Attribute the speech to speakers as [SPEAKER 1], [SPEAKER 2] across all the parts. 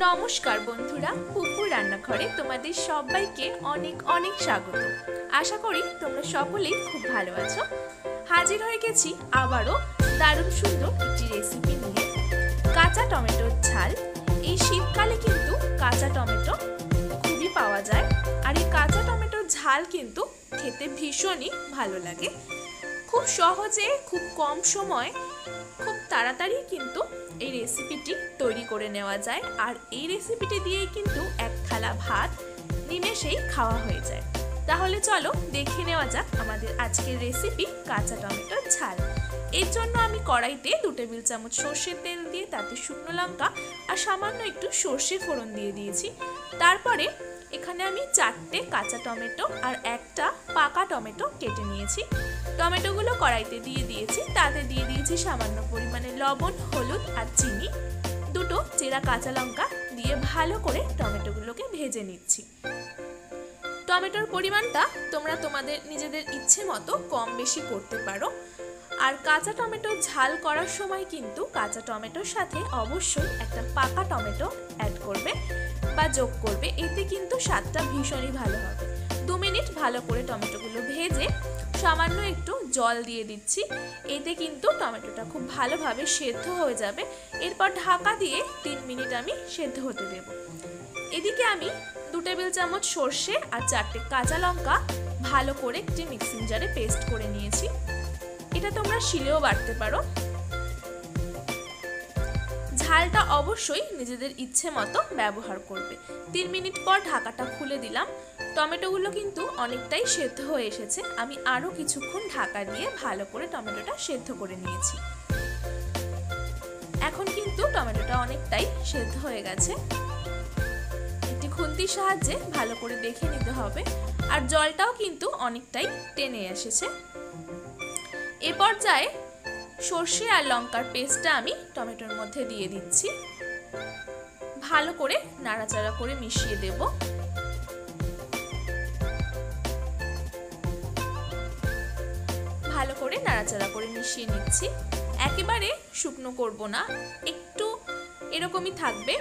[SPEAKER 1] নমস্কার বন্ধুরা, পুপুর রান্নাঘরে তোমাদের সবাইকে অনেক অনেক স্বাগত। আশা করি তোমরা সকলেই খুব ভালো আছো। হাজির হয়ে গেছি আবারও দারুণ সুন্দর একটি রেসিপি নিয়ে। কাঁচা টমেটোর ঝাল। এই শীতকালে কিন্তু কাঁচা টমেটো খুবই পাওয়া যায়, আর এই কাঁচা টমেটোর ঝাল কিন্তু খেতে ভীষণই ভালো লাগে। খুব সহজে, খুব কম সময়, খুব তাড়াতাড়ি কিন্তু এই রেসিপিটি তৈরি করে নেওয়া যায়। আর এই রেসিপিটি দিয়েই কিন্তু এক থালা ভাত নিমেষেই খাওয়া হয়ে যায়। তাহলে চলো দেখে নেওয়া যাক আমাদের আজকের রেসিপি কাঁচা টমেটোর ঝাল। এর জন্য আমি কড়াইতে 2 টেবিল চামচ সর্ষের তেল দিয়ে তাতে শুকনো লঙ্কা আর সামান্য একটু সর্ষে ফোড়ন দিয়ে দিয়েছি। তারপরে এখানে আমি 4টে কাঁচা টমেটো আর একটা পাকা টমেটো কেটে নিয়েছি। টমেটোগুলো কড়াইতে দিয়ে দিয়েছি, তাতে দিয়ে দিয়েছি সামান্য পরিমাণে লবণ, হলুদ আর চিনি। 2টো চেরা কাঁচা লঙ্কা দিয়ে ভালো করে টমেটোগুলোকে ভেজে নিচ্ছি। টমেটোর পরিমাণটা তোমরা তোমাদের নিজেদের ইচ্ছে মতো কম বেশি করতে পারো। আর কাঁচা টমেটো ঝাল করার সময় কিন্তু কাঁচা টমেটোর সাথে অবশ্যই একটা পাকা টমেটো অ্যাড করবে বা যোগ করবে, এতে কিন্তু স্বাদটা ভীষণই ভালো হবে। 2 মিনিট ভালো করে টমেটোগুলো ভেজে সামান্য একটু জল দিয়ে দিচ্ছি, এতে কিন্তু টমেটোটা খুব ভালোভাবে সেদ্ধ হয়ে যাবে। এরপর ঢাকা দিয়ে 3 মিনিট আমি সেদ্ধ হতে দেব। এদিকে আমি 2 টেবিল চামচ সর্ষে আর 4টে কাঁচা লঙ্কা ভালো করে একটি মিক্সিং জারে পেস্ট করে নিয়েছি। এটা তোমরা শিলেও বাটতে পারো। ঝালটা অবশ্যই নিজেদের ইচ্ছে মতো ব্যবহার করবে। 3 মিনিট পর ঢাকাটা খুলে দিলাম। টমেটোগুলো কিন্তু অনেকটাই সেদ্ধ হয়ে এসেছে। আমি আরও কিছুক্ষণ ঢাকা দিয়ে ভালো করে টমেটোটা সেদ্ধ করে নিয়েছি। এখন কিন্তু টমেটোটা অনেকটাই সেদ্ধ হয়ে গেছে। একটি খুন্তির সাহায্যে ভালো করে দেখে নিতে হবে। আর জলটাও কিন্তু অনেকটাই টেনে এসেছে। এ পর্যায়ে সর্ষে আর লঙ্কার পেস্টটা আমি টমেটোর মধ্যে দিয়ে দিচ্ছি। ভালো করে নাড়াচাড়া করে মিশিয়ে দেব। ভালো করে নাড়াচাড়া করে মিশিয়ে নিচ্ছি। একেবারে শুকনো করব না, একটু এরকমই থাকবে।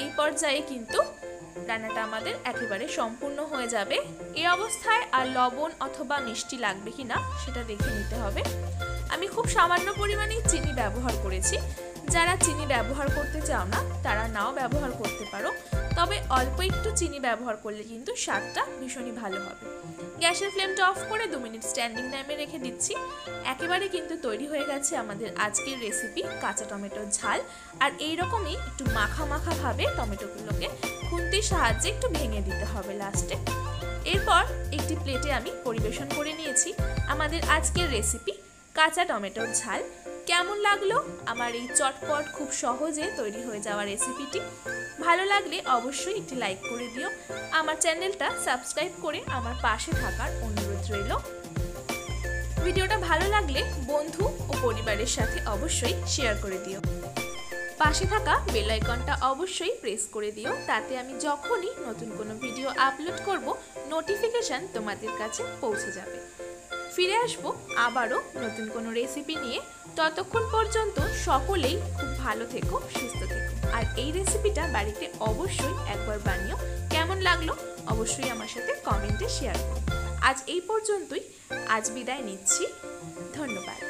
[SPEAKER 1] এই পর্যায়ে কিন্তু রান্নাটা আমাদের একেবারে সম্পূর্ণ হয়ে যাবে। এই অবস্থায় আর লবণ অথবা মিষ্টি লাগবে কিনা সেটা দেখে নিতে হবে। আমি খুব সামান্য পরিমাণে চিনি ব্যবহার করেছি। যারা চিনি ব্যবহার করতে চাও না তারা নাও ব্যবহার করতে পারো, তবে অল্প একটু চিনি ব্যবহার করলে কিন্তু স্বাদটা ভীষণই ভালো হবে। গ্যাসের ফ্লেমটা অফ করে 2 মিনিট স্ট্যান্ডিং টাইমে রেখে দিচ্ছি। একেবারে কিন্তু তৈরি হয়ে গেছে আমাদের আজকের রেসিপি কাঁচা টমেটোর ঝাল। আর এইরকমই একটু মাখা মাখা ভাবে টমেটোগুলোকে খুন্তির সাহায্যে একটু ভেঙে দিতে হবে লাস্টে। এরপর একটি প্লেটে আমি পরিবেশন করে নিয়েছি আমাদের আজকের রেসিপি কাঁচা টমেটোর ঝাল। কেমন লাগলো আমার এই চটপট খুব সহজে তৈরি হয়ে যাওয়া রেসিপিটি? ভালো লাগলে অবশ্যই একটি লাইক করে দিও। আমার চ্যানেলটা সাবস্ক্রাইব করে আমার পাশে থাকার অনুরোধ রইল। ভিডিওটা ভালো লাগলে বন্ধু ও পরিবারের সাথে অবশ্যই শেয়ার করে দিও। পাশে থাকা বেল আইকনটা অবশ্যই প্রেস করে দিও, তাতে আমি যখনই নতুন কোনো ভিডিও আপলোড করব নোটিফিকেশন তোমাদের কাছে পৌঁছে যাবে। ফিরে আসবো আবারও নতুন কোনো রেসিপি নিয়ে। ততক্ষণ পর্যন্ত সকলেই খুব ভালো থেকো, সুস্থ থেকো। আর এই রেসিপিটা বাড়িতে অবশ্যই একবার বানিও। কেমন লাগলো অবশ্যই আমার সাথে কমেন্টে শেয়ার করো। আজ এই পর্যন্তই। আজ বিদায় নিচ্ছি। ধন্যবাদ।